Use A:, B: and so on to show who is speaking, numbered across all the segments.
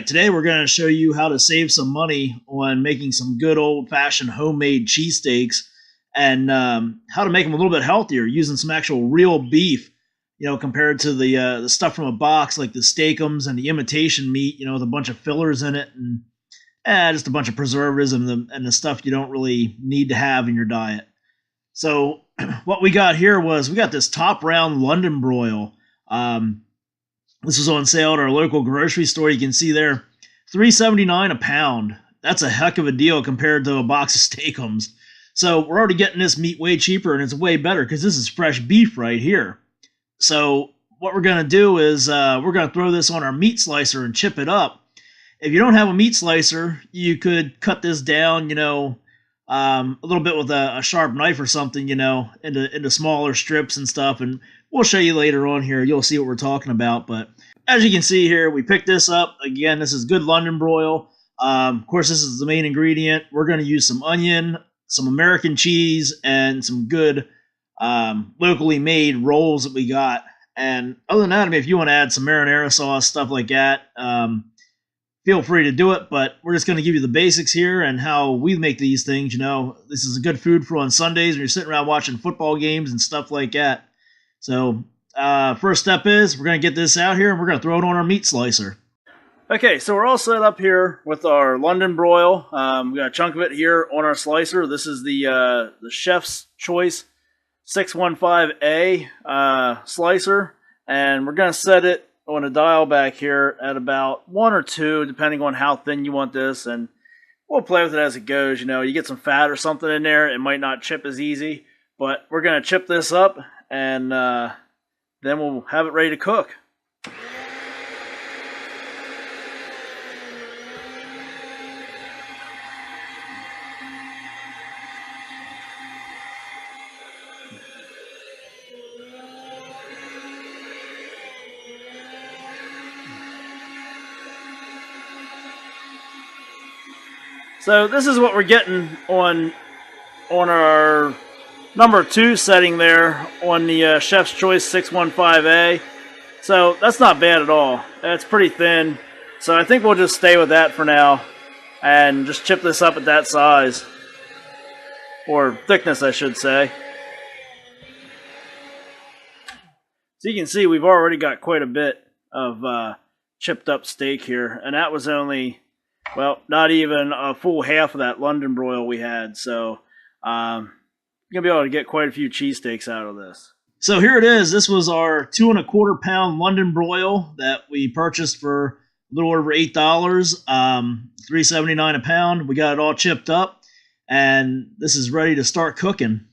A: Alright, today we're going to show you how to save some money on making some good old-fashioned homemade cheesesteaks and how to make them a little bit healthier using some actual real beef, compared to the stuff from a box like the Steak-ums and the imitation meat, with a bunch of fillers in it and just a bunch of preservatives and the stuff you don't really need to have in your diet. So what we got here was we got this top round London Broil. This was on sale at our local grocery store. You can see there, $3.79 a pound. That's a heck of a deal compared to a box of Steak-ums. So we're already getting this meat way cheaper, and it's way better because this is fresh beef right here. So what we're going to do is we're going to throw this on our meat slicer and chip it up. If you don't have a meat slicer, you could cut this down, a little bit with a sharp knife or something, into smaller strips and stuff. And we'll show you later on here. You'll see what we're talking about. But as you can see here, we picked this up. Again, this is good London Broil. Of course, this is the main ingredient. We're going to use some onion, some American cheese, and some good locally made rolls that we got. And other than that, if you want to add some marinara sauce, stuff like that, feel free to do it. But we're just going to give you the basics here and how we make these things. This is a good food for on Sundays when you're sitting around watching football games and stuff like that. So first step is we're going to get this out here and we're going to throw it on our meat slicer. Okay, so we're all set up here with our London Broil. We got a chunk of it here on our slicer. This is the Chef's Choice 615A slicer, and we're going to set it on a dial back here at about 1 or 2, depending on how thin you want this, and we'll play with it as it goes. You get some fat or something in there, it might not chip as easy, but we're going to chip this up, and then we'll have it ready to cook. So this is what we're getting on our number 2 setting there on the Chef's Choice 615A. So that's not bad at all. It's pretty thin. So I think we'll just stay with that for now and just chip this up at that size. Or thickness, I should say. So you can see we've already got quite a bit of chipped up steak here. And that was only, well, not even a full half of that London Broil we had. So you're going to be able to get quite a few cheesesteaks out of this. So here it is. This was our 2 1/4 pound London Broil that we purchased for a little over $8, $3.79 a pound. We got it all chipped up, and this is ready to start cooking.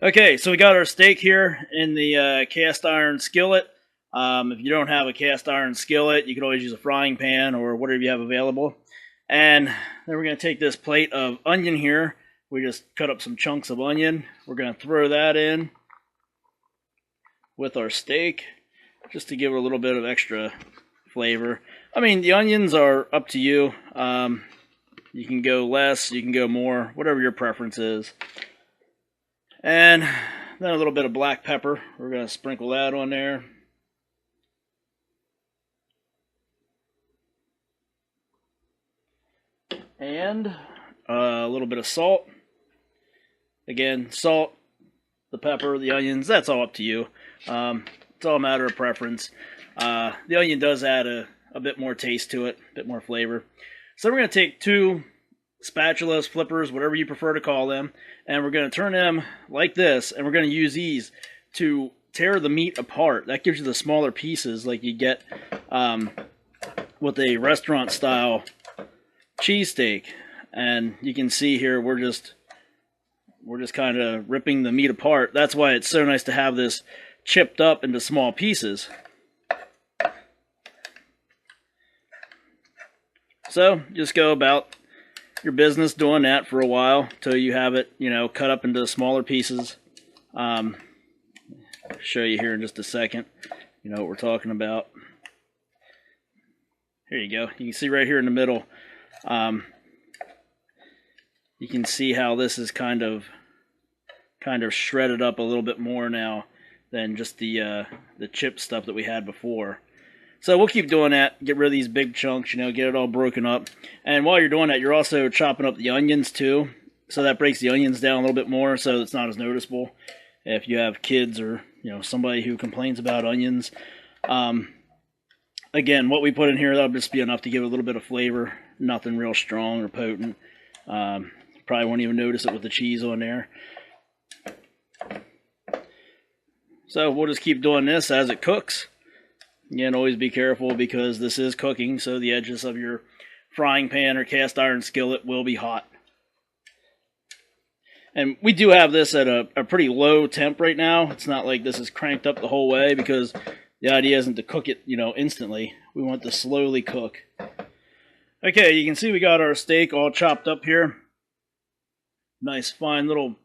A: Okay, so we got our steak here in the cast iron skillet. If you don't have a cast iron skillet, you can always use a frying pan or whatever you have available. And then we're going to take this plate of onion here. We just cut up some chunks of onion. We're going to throw that in with our steak just to give it a little bit of extra flavor. I mean, the onions are up to you. You can go less, you can go more, whatever your preference is. And then a little bit of black pepper. We're going to sprinkle that on there. And a little bit of salt. Again, salt, the pepper, the onions, that's all up to you. It's all a matter of preference. The onion does add a bit more taste to it, a bit more flavor. So we're going to take 2 spatulas, flippers, whatever you prefer to call them, and we're going to turn them like this, and we're going to use these to tear the meat apart. That gives you the smaller pieces like you get with a restaurant-style cheesesteak. And you can see here we're just kind of ripping the meat apart. That's why it's so nice to have this chipped up into small pieces. So just go about your business doing that for a while till you have it, cut up into smaller pieces. I'll show you here in just a second, what we're talking about. Here you go. You can see right here in the middle. You can see how this is kind of shredded up a little bit more now than just the chip stuff that we had before.
B: So we'll keep doing that. Get rid of these big chunks, you know, get it all broken up. And while you're doing that, you're also chopping up the onions too. So that breaks the onions down a little bit more, so it's not as noticeable if you have kids or, you know, somebody who complains about onions. Again, what we put in here, that'll just be enough to give it a little bit of flavor. Nothing real strong or potent. Probably won't even notice it with the cheese on there. So we'll just keep doing this as it cooks. Again, always be careful because this is cooking, so the edges of your frying pan or cast iron skillet will be hot. And we do have this at a pretty low temp right now. It's not like this is cranked up the whole way because the idea isn't to cook it, you know, instantly. We want to slowly cook. Okay, you can see we got our steak all chopped up here. Nice fine little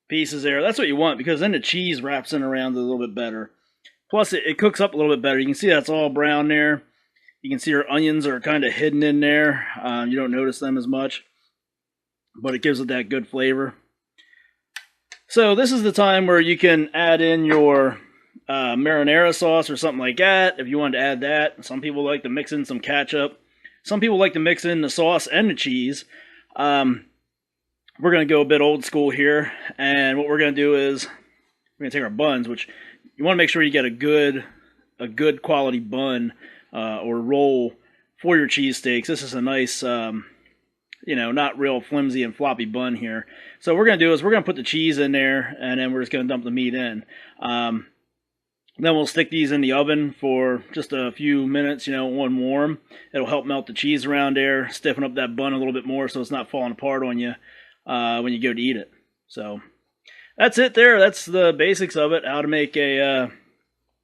B: pieces there. That's what you want because then the cheese wraps in around it a little bit better. Plus, it cooks up a little bit better. You can see that's all brown there. You can see our onions are kind of hidden in there. You don't notice them as much, but it gives it that good flavor. So this is the time where you can add in your marinara sauce or something like that, if you want to add that. Some people like to mix in some ketchup. Some people like to mix in the sauce and the cheese. We're going to go a bit old school here, and what we're going to do is we're going to take our buns, which you want to make sure you get a good quality bun or roll for your cheesesteaks. This is a nice, you know, not real flimsy and floppy bun here. So what we're going to do is we're going to put the cheese in there, and then we're just going to dump the meat in. Then we'll stick these in the oven for just a few minutes, you know, on warm. It'll help melt the cheese around there, stiffen up that bun a little bit more so it's not falling apart on you when you go to eat it. So that's it there. That's the basics of it, how to make a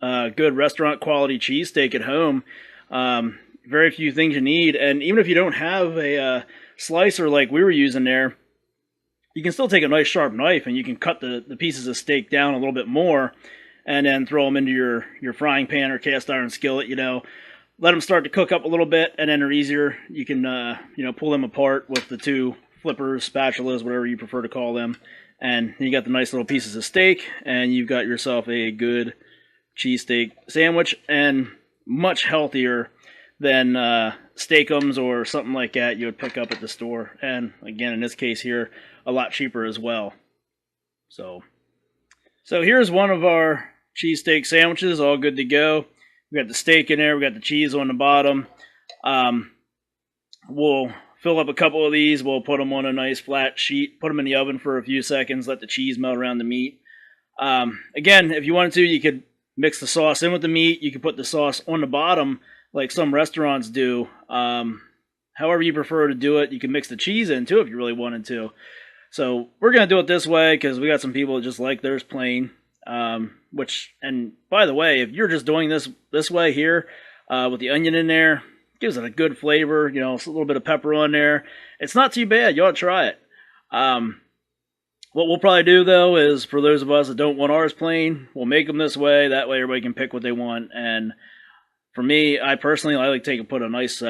B: good restaurant quality cheesesteak at home. Very few things you need, and even if you don't have a slicer like we were using there, you can still take a nice sharp knife and you can cut the pieces of steak down a little bit more and then throw them into your frying pan or cast iron skillet, you know. Let them start to cook up a little bit, and then they're easier. You can, you know, pull them apart with the two flippers, spatulas, whatever you prefer to call them. And you got the nice little pieces of steak, and you've got yourself a good cheesesteak sandwich, and much healthier than Steak-ums or something like that you would pick up at the store. And again, in this case here, a lot cheaper as well. So here's one of our cheesesteak sandwiches, all good to go. We got the steak in there, we got the cheese on the bottom. We'll fill up a couple of these, we'll put them on a nice flat sheet, put them in the oven for a few seconds, let the cheese melt around the meat. Again, if you wanted to, you could mix the sauce in with the meat. You could put the sauce on the bottom like some restaurants do. However you prefer to do it, you can mix the cheese in too if you really wanted to. So we're going to do it this way because we got some people that just like theirs plain. And by the way, if you're just doing this way here with the onion in there, gives it a good flavor. You know, a little bit of pepper on there. It's not too bad. You ought to try it. What we'll probably do, though, is for those of us that don't want ours plain, we'll make them this way. That way everybody can pick what they want. And for me, I personally, I like to put a nice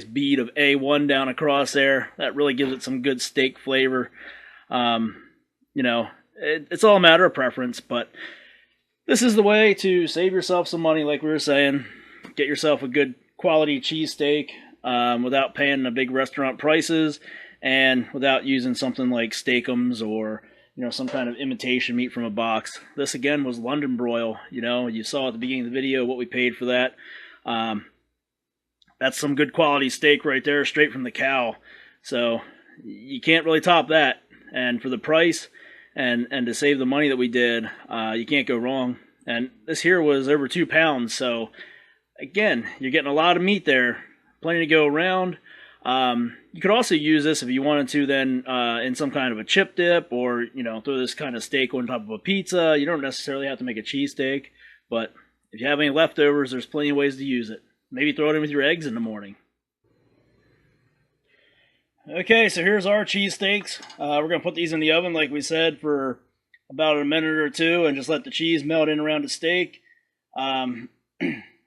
B: bead of A1 down across there. That really gives it some good steak flavor. You know, it's all a matter of preference, but this is the way to save yourself some money, like we were saying. Get yourself a good quality cheesesteak without paying the big restaurant prices and without using something like Steak-ums or, you know, some kind of imitation meat from a box. This, again, was London Broil. You know, you saw at the beginning of the video what we paid for that. That's some good quality steak right there, straight from the cow. So you can't really top that. And for the price and to save the money that we did, you can't go wrong. And this here was over 2 pounds. So again, you're getting a lot of meat there, plenty to go around. You could also use this if you wanted to then in some kind of a chip dip, or, you know, throw this kind of steak on top of a pizza. You don't necessarily have to make a cheesesteak, but if you have any leftovers, there's plenty of ways to use it. Maybe throw it in with your eggs in the morning. Okay, so here's our cheesesteaks. We're going to put these in the oven, like we said, for about a minute or two, and just let the cheese melt in around the steak. Then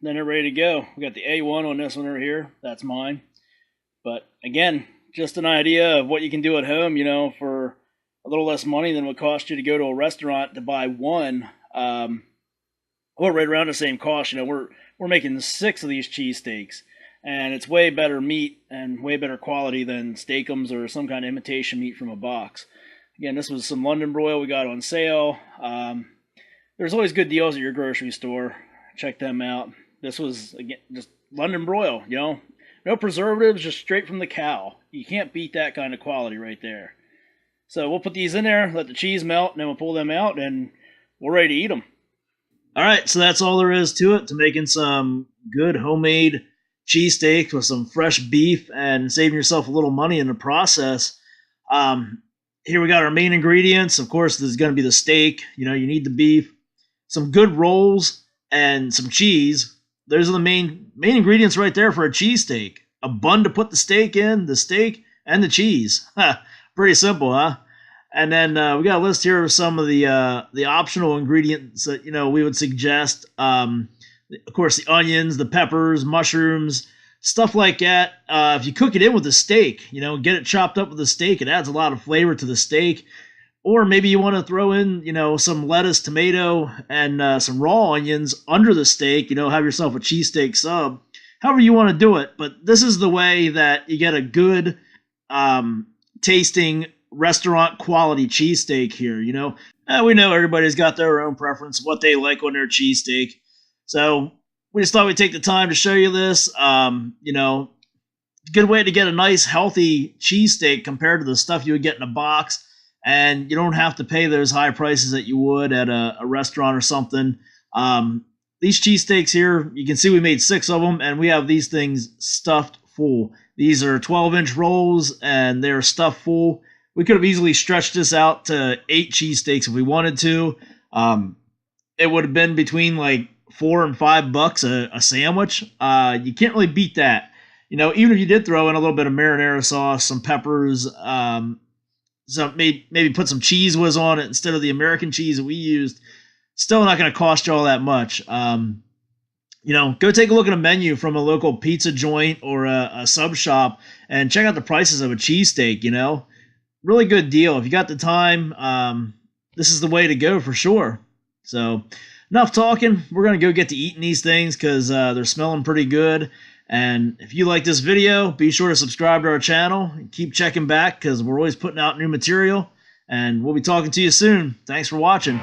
B: they're ready to go. We got the A1 on this one over here. That's mine. But again, just an idea of what you can do at home, you know, for a little less money than it would cost you to go to a restaurant to buy one. Or right around the same cost. You know, we're we're making 6 of these cheesesteaks. And it's way better meat and way better quality than Steak-ums or some kind of imitation meat from a box. Again, this was some London Broil we got on sale. There's always good deals at your grocery store. Check them out. This was, again, just London Broil, you know. No preservatives, just straight from the cow. You can't beat that kind of quality right there. So we'll put these in there, let the cheese melt, and then we'll pull them out, and we're ready to eat them.
A: All right, so that's all there is to it, to making some good homemade cheesesteaks with some fresh beef and saving yourself a little money in the process. Here we got our main ingredients. Of course, this is going to be the steak. You know, you need the beef, some good rolls, and some cheese. Those are the main ingredients right there for a cheesesteak. A bun to put the steak in, the steak, and the cheese. Pretty simple, huh? And then we got a list here of some of the optional ingredients that, you know, we would suggest. Of course, the onions, the peppers, mushrooms, stuff like that. If you cook it in with the steak, you know, get it chopped up with the steak, it adds a lot of flavor to the steak. Or maybe you want to throw in, you know, some lettuce, tomato, and some raw onions under the steak. You know, have yourself a cheesesteak sub. However you want to do it. But this is the way that you get a good tasting restaurant quality cheesesteak here, you know. We know everybody's got their own preference, what they like on their cheesesteak. So we just thought we'd take the time to show you this. You know, good way to get a nice, healthy cheesesteak compared to the stuff you would get in a box. And you don't have to pay those high prices that you would at a restaurant or something. These cheesesteaks here, you can see we made 6 of them, and we have these things stuffed full. These are 12-inch rolls, and they're stuffed full. We could have easily stretched this out to 8 cheesesteaks if we wanted to. It would have been between like $4 and $5 a sandwich. You can't really beat that. You know, even if you did throw in a little bit of marinara sauce, some peppers, some maybe put some cheese whiz on it instead of the American cheese that we used, still not going to cost you all that much. You know, go take a look at a menu from a local pizza joint or a sub shop and check out the prices of a cheesesteak, you know. Really good deal. If you got the time, this is the way to go for sure. So, enough talking. We're going to go get to eating these things because they're smelling pretty good. And if you like this video, be sure to subscribe to our channel and keep checking back because we're always putting out new material. And we'll be talking to you soon. Thanks for watching.